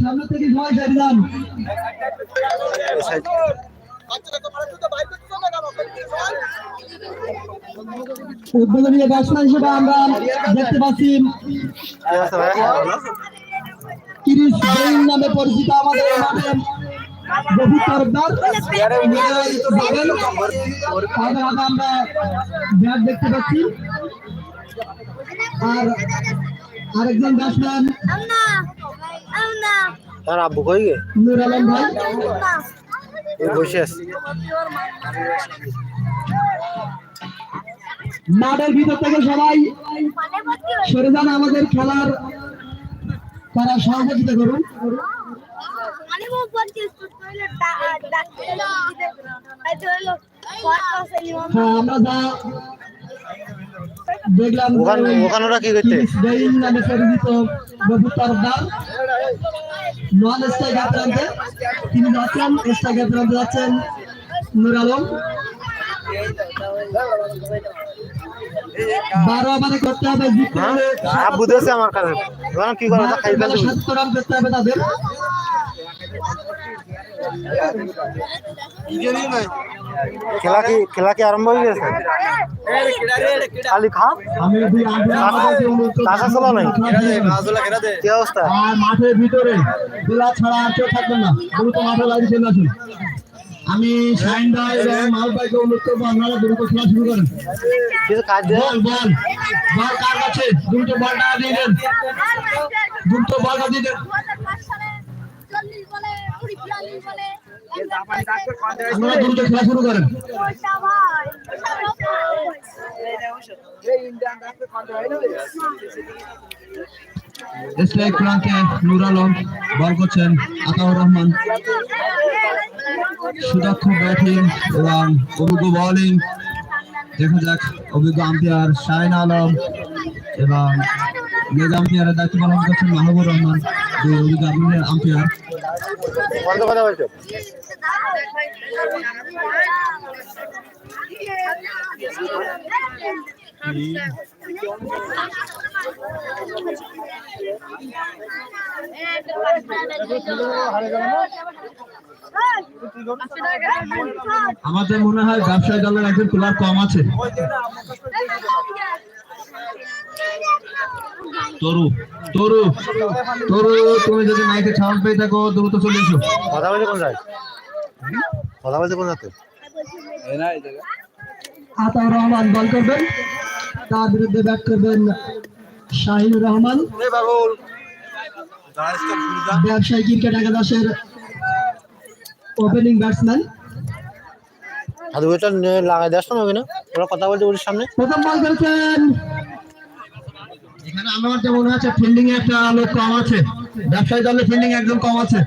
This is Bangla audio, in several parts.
সামনে থেকে সবাই সাইড যান। উদ্বোধনী ব্যাটসম্যান হিসেবে আমরা দেখতে পাচ্ছি কিরিশ বেইন নামে পরিচিত আমাদের মাঠে রফিক তরফদার। আমরা ব্যাট দেখতে পাচ্ছি আর আরেকজন ব্যাটসম্যান তার আব্বু কই গে নূর আলম ভাই বসে আছে মাঠের ভিতর থেকে সবাই সরে যান, আমাদের খেলার তারা সহযোগিতা করুন। হ্যাঁ, আমরা যা দেখলাম ওখানে ওরা কি করতে নামে পরিচিত রফিক তরফদার নন স্ট্রাইকার প্রান্তে তিনি যাচ্ছেন, স্ট্রাইকার প্রান্তে যাচ্ছেন নূর আলম। 12 ওভারে করতে হবে আব্বু দেছে আমার কাছে ওরা কি করে খাই ফেলতে 70 রান করতে হবে তাদের। খেলা কি আরম্ভ হয়ে গেছে খালি খা আমি টাকা চলা নাই কি অবস্থা আর মাঠের ভিতরে গোলা ছাড়া আর কেউ থাকবেন না, দ্রুত মাঠের বাইরে চলে আসুন। আমি শাইন ভাই এবং মাল ভাইকে অনুরোধ করবো আপনারা দ্রুত খেলা শুরু করেন। কিছু কাজ বল বল বল কার কাছে? দ্রুত বলটা দিয়ে দেন, দ্রুত বলটা দিয়ে দেন। আপনারা দ্রুত খেলা শুরু করেন। স্ট্রাইক প্রান্তে নূর আলম, বল করছেন আতাউর রহমান। সুদক্ষ ব্যাটিং এবং অভিজ্ঞ বোলিং। দেখা যাক অভিজ্ঞ আম্পায়ার শাহিন আলম এবং মেজ আম্পায়ারের দায়িত্ব পালন করছেন মাহবুবুর রহমান, দুই অভিজ্ঞ আম্পায়ার। কথা বলছো আমাদের মনে হয় ব্যবসায়ী দলের একজন প্লেয়ার কম আছে। তরু তরু তরু তুমি যদি মাইকে ছাউন্ড পেয়ে থাকো দ্রুত চলে এসো। কথা বলছে কোন যায় কথা বলছে কোন যাতে আতাউর রহমান বল করবেন, তার বিরুদ্ধে ব্যাট করবেন শাহিনুর রহমান। ব্যবসায়ী ক্রিকেট একাদশের ওপেনিং ব্যাটসম্যান। আর ওইটা লাগাই দেওয়ার সময় না ওরা কথা বলছে ওর সামনে প্রথম বল করেছেন। এখানে আমার যে মনে হচ্ছে ফিল্ডিং এ একটা লোক কম আছে, ব্যবসায়ী দলের ফিল্ডিং একদম কম আছে।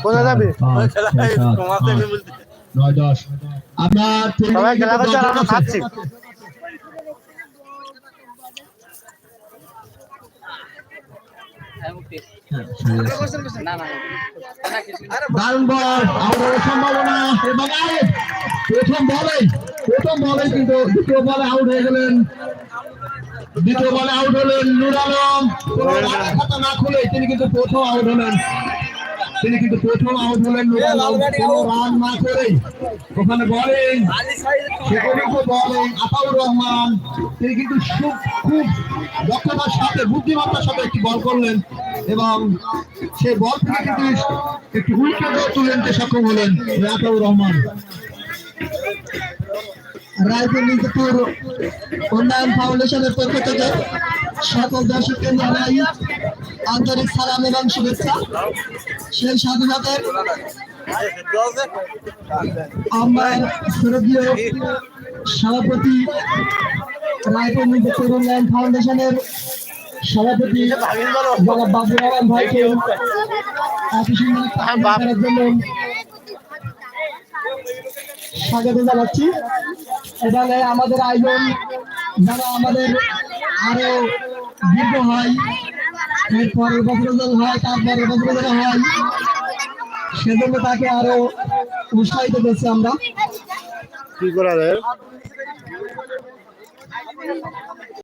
কোথায় যাবে আমরা সবাই খেলা করছে আর আমরা খাচ্ছি। দারুণ বল, আউটের সম্ভাবনা এবং আউট। প্রথম বলে কিন্তু দ্বিতীয় বলে আউট হয়ে গেলেন। দ্বিতীয় বলে আউট হলেন নূর আলম। খাতা না খুলে তিনি কিন্তু প্রথম আউট হলেন। নূর আলম কোনো রান না করে ওখানে বলেন আতাউর রহমান, তিনি কিন্তু খুব দক্ষতার সাথে বুদ্ধিমত্তার সাথে একটি বল করলেন এবং সেই বল থেকে কিন্তু একটি উইকেট তুলে নিতে সক্ষম হলেন আতাউর রহমান। রায়পুর লিঙ্কপুর উন্নয়ন ফাউন্ডেশনের পক্ষ থেকে সকল দর্শককে জানাই আন্তরিক সালাম এবং শুভেচ্ছা। সেই সাথে সাথে আমার শ্রদ্ধেয় সভাপতি রায়পুর লিঙ্কপুর উন্নয়ন ফাউন্ডেশনের সভাপতি জনাব বাবুর রহমান ভাইকে এত সুন্দর করার জন্য স্বাগত জানাচ্ছি। এখানে আমাদের আয়োজন যারা আমাদের আরো দীর্ঘ হয়, এর পরের বছর হয়, তারপরের বছর হয়, সেজন্য তাকে আরো উৎসাহিত করছি আমরা। কি করা যায়